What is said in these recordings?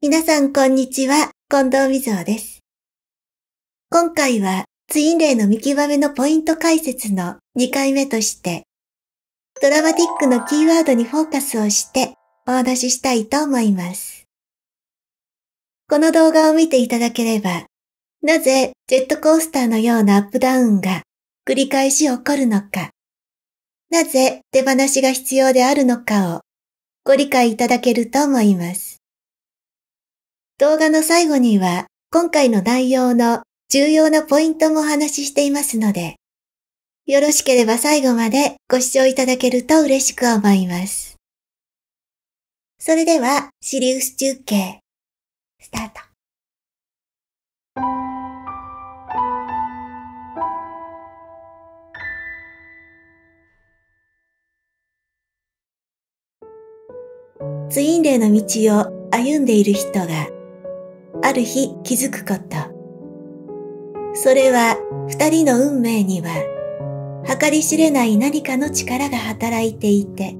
皆さんこんにちは、近藤瑞穂です。今回はツインレイの見極めのポイント解説の2回目として、ドラマティックのキーワードにフォーカスをしてお話ししたいと思います。この動画を見ていただければ、なぜジェットコースターのようなアップダウンが繰り返し起こるのか、なぜ手放しが必要であるのかをご理解いただけると思います。動画の最後には今回の内容の重要なポイントもお話ししていますので、よろしければ最後までご視聴いただけると嬉しく思います。それではシリウス中継、スタート。ツインレイの道を歩んでいる人がある日気づくこと。それは二人の運命には計り知れない何かの力が働いていて、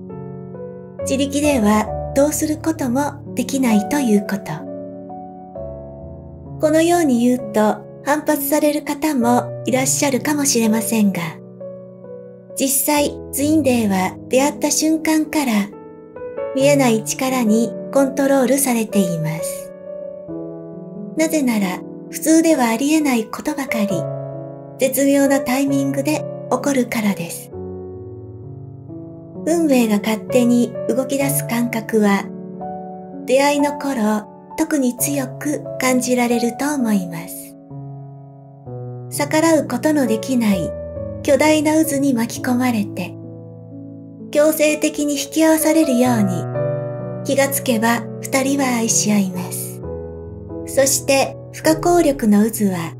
自力ではどうすることもできないということ。このように言うと反発される方もいらっしゃるかもしれませんが、実際ツインレイは出会った瞬間から見えない力にコントロールされています。なぜなら普通ではありえないことばかり絶妙なタイミングで起こるからです。運命が勝手に動き出す感覚は出会いの頃特に強く感じられると思います。逆らうことのできない巨大な渦に巻き込まれて強制的に引き合わされるように気がつけば二人は愛し合います。そして不可抗力の渦は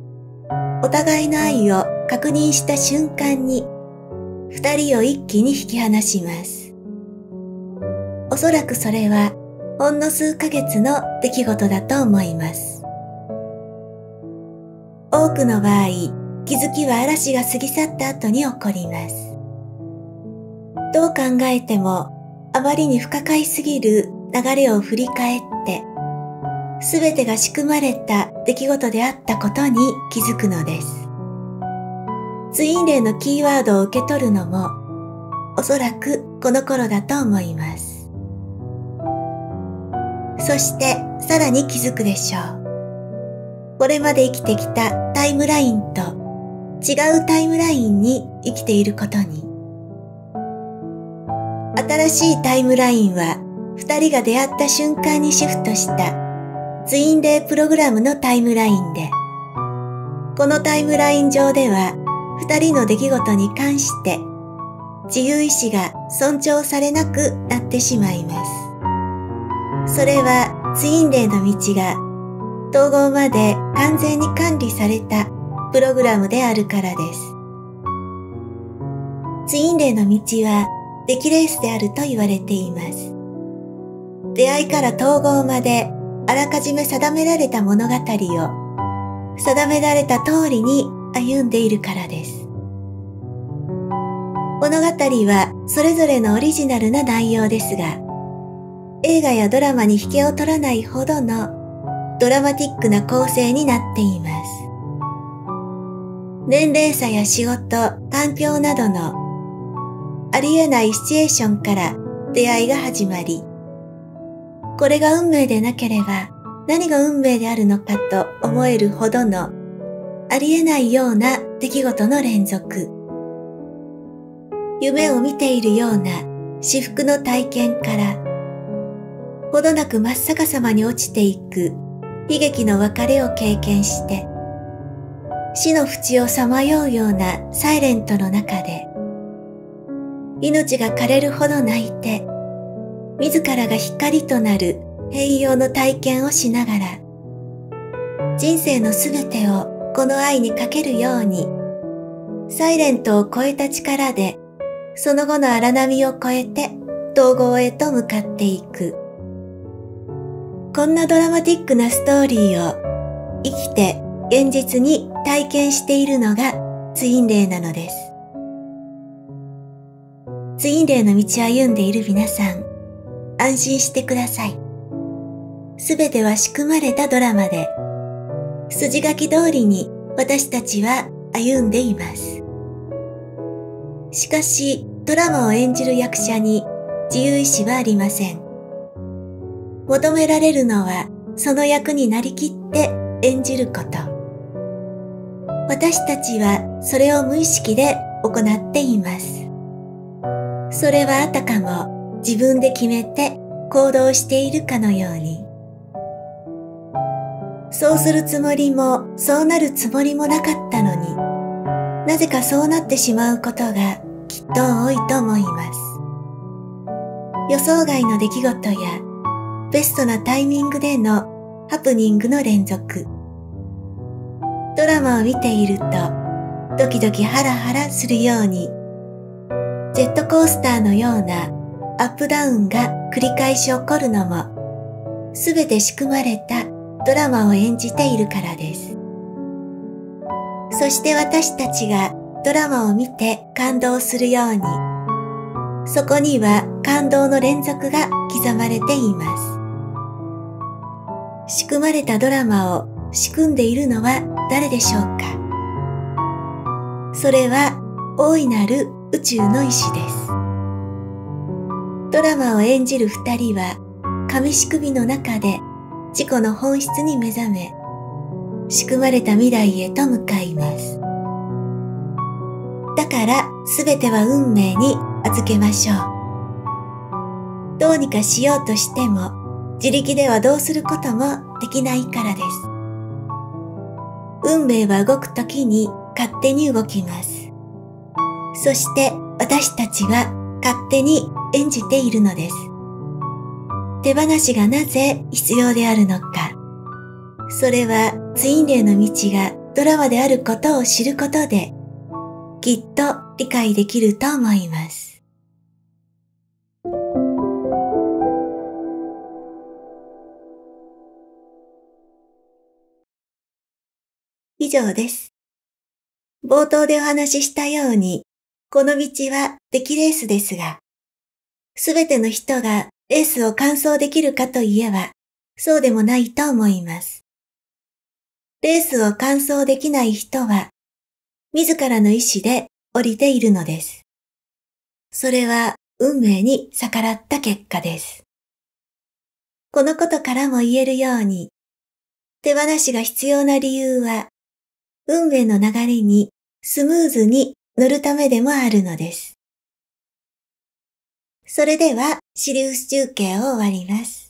お互いの愛を確認した瞬間に二人を一気に引き離します。おそらくそれはほんの数ヶ月の出来事だと思います。多くの場合、気づきは嵐が過ぎ去った後に起こります。どう考えてもあまりに不可解すぎる流れを振り返ってすべてが仕組まれた出来事であったことに気づくのです。ツインレイのキーワードを受け取るのもおそらくこの頃だと思います。そしてさらに気づくでしょう。これまで生きてきたタイムラインと違うタイムラインに生きていることに。新しいタイムラインは二人が出会った瞬間にシフトしたツインレイプログラムのタイムラインで、このタイムライン上では二人の出来事に関して自由意志が尊重されなくなってしまいます。それはツインレイの道が統合まで完全に管理されたプログラムであるからです。ツインレイの道は出来レースであると言われています。出会いから統合まであらかじめ定められた物語を定められた通りに歩んでいるからです。物語はそれぞれのオリジナルな内容ですが、映画やドラマに引けを取らないほどのドラマティックな構成になっています。年齢差や仕事、環境などのありえないシチュエーションから出会いが始まり、これが運命でなければ何が運命であるのかと思えるほどのありえないような出来事の連続。夢を見ているような至福の体験からほどなく真っ逆さまに落ちていく悲劇の別れを経験して死の淵をさまようようなサイレントの中で命が枯れるほど泣いて自らが光となる変容の体験をしながら人生のすべてをこの愛にかけるようにサイレントを超えた力でその後の荒波を超えて統合へと向かっていく。こんなドラマティックなストーリーを生きて現実に体験しているのがツインレイなのです。ツインレイの道を歩んでいる皆さん、安心してください。すべては仕組まれたドラマで、筋書き通りに私たちは歩んでいます。しかし、ドラマを演じる役者に自由意志はありません。求められるのは、その役になりきって演じること。私たちはそれを無意識で行っています。それはあたかも自分で決めて行動しているかのように。そうするつもりもそうなるつもりもなかったのに、なぜかそうなってしまうことがきっと多いと思います。予想外の出来事やベストなタイミングでのハプニングの連続。ドラマを見ているとドキドキハラハラするように、ジェットコースターのようなアップダウンが繰り返し起こるのも、すべて仕組まれたドラマを演じているからです。そして私たちがドラマを見て感動するように、そこには感動の連続が刻まれています。仕組まれたドラマを仕組んでいるのは誰でしょうか。それは大いなる宇宙の意志です。ドラマを演じる二人は紙仕組みの中で自己の本質に目覚め、仕組まれた未来へと向かいます。だからすべては運命に預けましょう。どうにかしようとしても自力ではどうすることもできないからです。運命は動くときに勝手に動きます。そして私たちは勝手に演じているのです。手放しがなぜ必要であるのか。それはツインレイの道がドラマであることを知ることで、きっと理解できると思います。以上です。冒頭でお話ししたように、この道は出来レースですが、すべての人がレースを完走できるかといえば、そうでもないと思います。レースを完走できない人は、自らの意志で降りているのです。それは運命に逆らった結果です。このことからも言えるように、手放しが必要な理由は、運命の流れにスムーズに乗るためでもあるのです。それではシリウス中継を終わります。